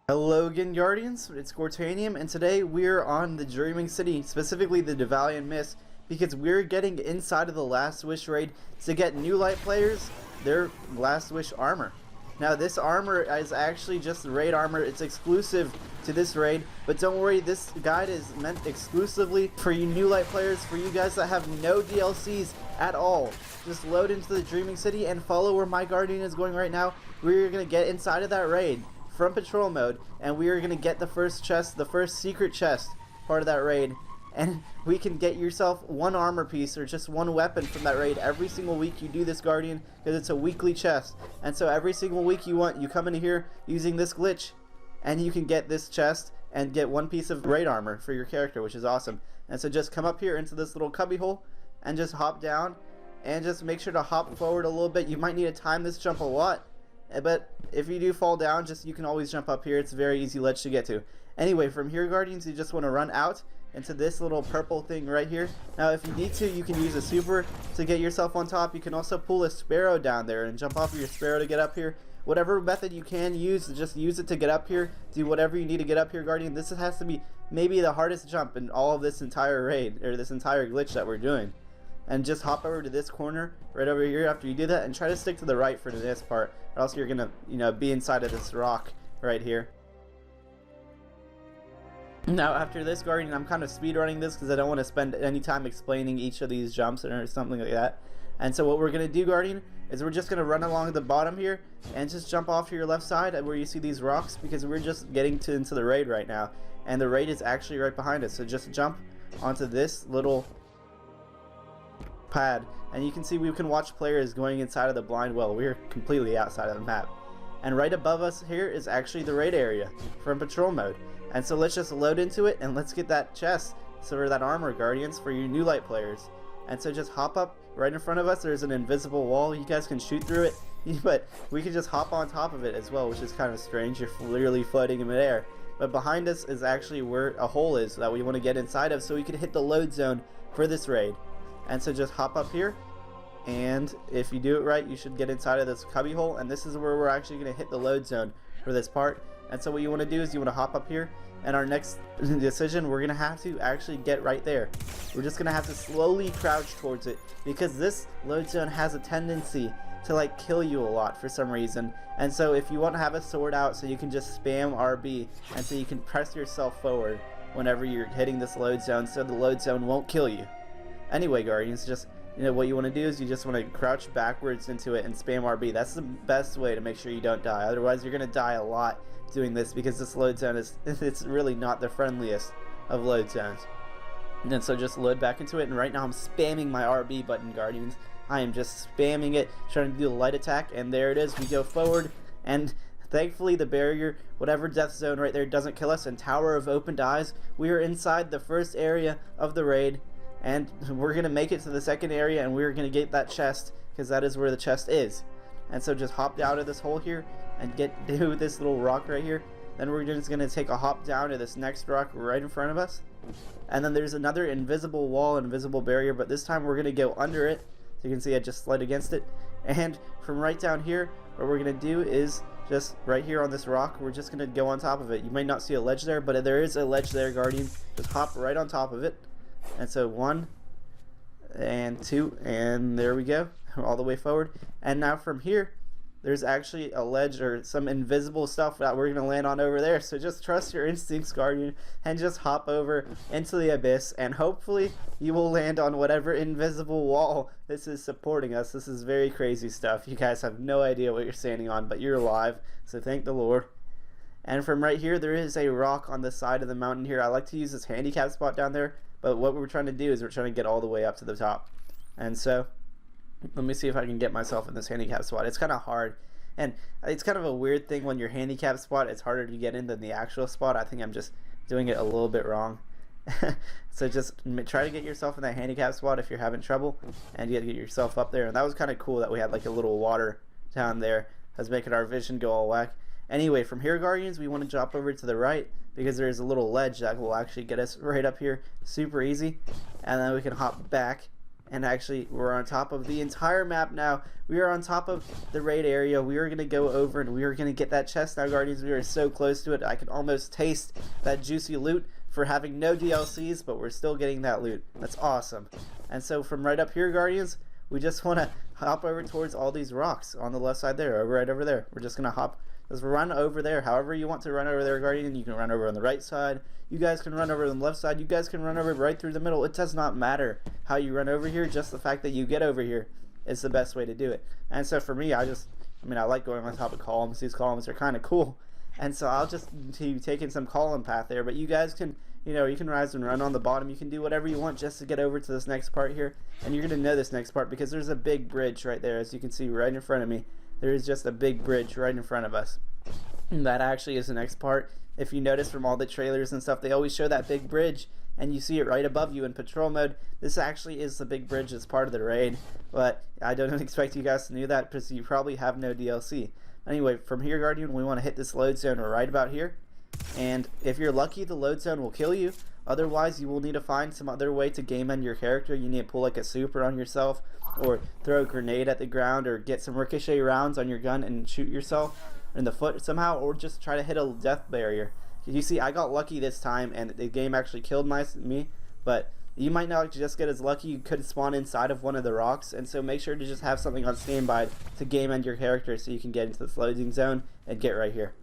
Hello again, Guardians. It's Gortanium, and today we're on the Dreaming City, specifically the Devalian Mist, because we're getting inside of the Last Wish raid to get new light players their Last Wish armor. Now, this armor is actually just the raid armor. It's exclusive to this raid, but don't worry, this guide is meant exclusively for you new light players, for you guys that have no DLCs at all. Just load into the Dreaming City and follow where my Guardian is going right now. We're going to get inside of that raid from patrol mode, and we are going to get the first chest, the first secret chest part of that raid, and we can get yourself one armor piece or just one weapon from that raid every single week you do this, Guardian, because it's a weekly chest. And so every single week you come in here using this glitch and you can get this chest and get one piece of raid armor for your character, which is awesome. And so just come up here into this little cubby hole and just hop down, and just make sure to hop forward a little bit. You might need to time this jump a lot, but if you do fall down, you can always jump up here. It's a very easy ledge to get to. Anyway, from here, Guardians, you just want to run out into this little purple thing right here. Now, if you need to, you can use a super to get yourself on top. You can also pull a sparrow down there and jump off of your sparrow to get up here. Whatever method you can use, just use it to get up here. Do whatever you need to get up here, Guardian. This has to be maybe the hardest jump in all of this entire raid, or this entire glitch that we're doing. And just hop over to this corner right over here after you do that, and try to stick to the right for this part, or else you're gonna be inside of this rock right here. Now after this, Guardian, I'm kind of speed running this because I don't want to spend any time explaining each of these jumps or something like that. And so what we're gonna do, Guardian, is we're just gonna run along the bottom here and just jump off to your left side where you see these rocks, because we're just getting into the raid right now, and the raid is actually right behind us. So just jump onto this little pad, and you can see we can watch players going inside of the blind well. We're completely outside of the map, and right above us here is actually the raid area from patrol mode. And so let's just load into it and let's get that chest, for that armor, Guardians, for you new light players. And so just hop up right in front of us. There's an invisible wall. You guys can shoot through it, but we can just hop on top of it as well, which is kind of strange. You're literally floating in midair. But behind us is actually where a hole is that we want to get inside of, so we can hit the load zone for this raid. And so just hop up here, and if you do it right, you should get inside of this cubby hole, and this is where we're actually going to hit the load zone for this part. And so what you want to do is you want to hop up here, and our next decision, we're going to have to actually get right there. We're just going to have to slowly crouch towards it, because this load zone has a tendency to like kill you a lot for some reason. And so if you want to have a sword out so you can just spam RB, and so you can press yourself forward whenever you're hitting this load zone, so the load zone won't kill you. Anyway, Guardians, just what you want to do is you just want to crouch backwards into it and spam RB. That's the best way to make sure you don't die. Otherwise, you're going to die a lot doing this, because this load zone it's really not the friendliest of load zones. And so just load back into it, and right now I'm spamming my RB button, Guardians. I am just spamming it, trying to do the light attack, and there it is. We go forward, and thankfully the barrier, whatever death zone right there, doesn't kill us. And Tower of Opened Eyes, we are inside the first area of the raid, and we're going to make it to the second area, and we're going to get that chest, because that is where the chest is. And so just hop out of this hole here and get to this little rock right here. Then we're just going to take a hop down to this next rock right in front of us. And then there's another invisible wall, invisible barrier, but this time we're going to go under it. So you can see I just slid against it. And from right down here, what we're going to do is just right here on this rock, we're just going to go on top of it. You might not see a ledge there, but there is a ledge there, Guardian. Just hop right on top of it. And so 1 and 2, and there we go, all the way forward. And now from here, there's actually a ledge or some invisible stuff that we're going to land on over there. So just trust your instincts, Guardian, and just hop over into the abyss, and hopefully you will land on whatever invisible wall this is supporting us. This is very crazy stuff. You guys have no idea what you're standing on, but you're alive, so thank the Lord. And from right here, there is a rock on the side of the mountain here. I like to use this handicap spot down there, but what we're trying to do is we're trying to get all the way up to the top. And so let me see if I can get myself in this handicap spot. It's kind of hard, and it's kind of a weird thing when your handicap spot, it's harder to get in than the actual spot. I think I'm just doing it a little bit wrong. So just try to get yourself in that handicap spot if you're having trouble, and you get yourself up there. And that was kind of cool that we had like a little water down there that's making our vision go all whack. Anyway, from here, Guardians, we want to drop over to the right, because there's a little ledge that will actually get us right up here super easy, and then we can hop back and actually we're on top of the entire map now. We are on top of the raid area. We are going to go over and we are going to get that chest now, Guardians. We are so close to it. I can almost taste that juicy loot for having no DLCs, but we're still getting that loot. That's awesome. And so from right up here, Guardians, we just want to hop over towards all these rocks on the left side there, right over there. We're just going to just run over there however you want to run over there, Guardian. You can run over on the right side. You guys can run over on the left side. You guys can run over right through the middle. It does not matter how you run over here. Just the fact that you get over here is the best way to do it. And so for me, I like going on top of columns. These columns are kind of cool. And so I'll just be taking some column path there. But you guys can, you can rise and run on the bottom. You can do whatever you want just to get over to this next part here. And you're going to know this next part because there's a big bridge right there. As you can see right in front of me, there is just a big bridge right in front of us. And that actually is the next part. If you notice from all the trailers and stuff, they always show that big bridge, and you see it right above you in patrol mode. This actually is the big bridge that's part of the raid, but I don't expect you guys to know that because you probably have no DLC. Anyway, from here, Guardian, we want to hit this load zone right about here, and if you're lucky, the load zone will kill you. Otherwise, you will need to find some other way to game end your character. You need to pull like a super on yourself, or throw a grenade at the ground, or get some ricochet rounds on your gun and shoot yourself in the foot somehow, or just try to hit a death barrier. You see, I got lucky this time and the game actually killed me, but you might not just get as lucky. You could spawn inside of one of the rocks, and so make sure to just have something on standby to game end your character so you can get into this loading zone and get right here.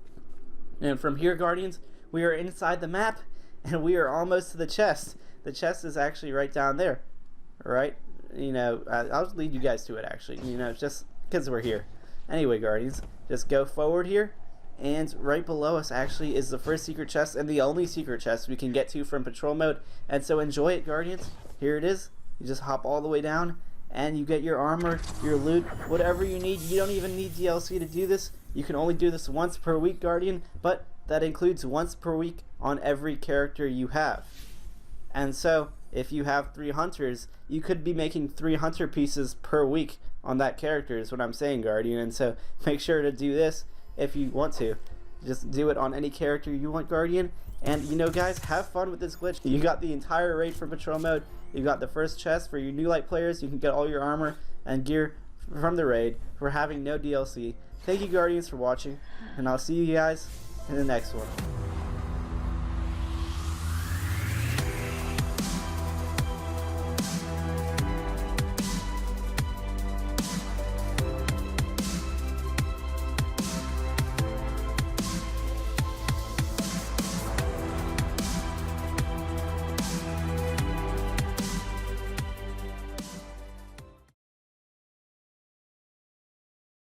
And from here, Guardians, we are inside the map and we are almost to the chest. The chest is actually right down there, right? I'll just lead you guys to it actually, just because we're here. Anyway, Guardians, just go forward here, and right below us actually is the first secret chest and the only secret chest we can get to from patrol mode. And so enjoy it, Guardians. Here it is. You just hop all the way down and you get your armor, your loot, whatever you need. You don't even need DLC to do this. You can only do this once per week, Guardian, but that includes once per week on every character you have. And so if you have 3 hunters, you could be making 3 hunter pieces per week on that character is what I'm saying, Guardian. And so make sure to do this if you want to. Just do it on any character you want, Guardian. And guys, have fun with this glitch. You got the entire raid for patrol mode. You got the first chest for your new light players. You can get all your armor and gear from the raid for having no DLC. Thank you, Guardians, for watching, and I'll see you guys in the next one.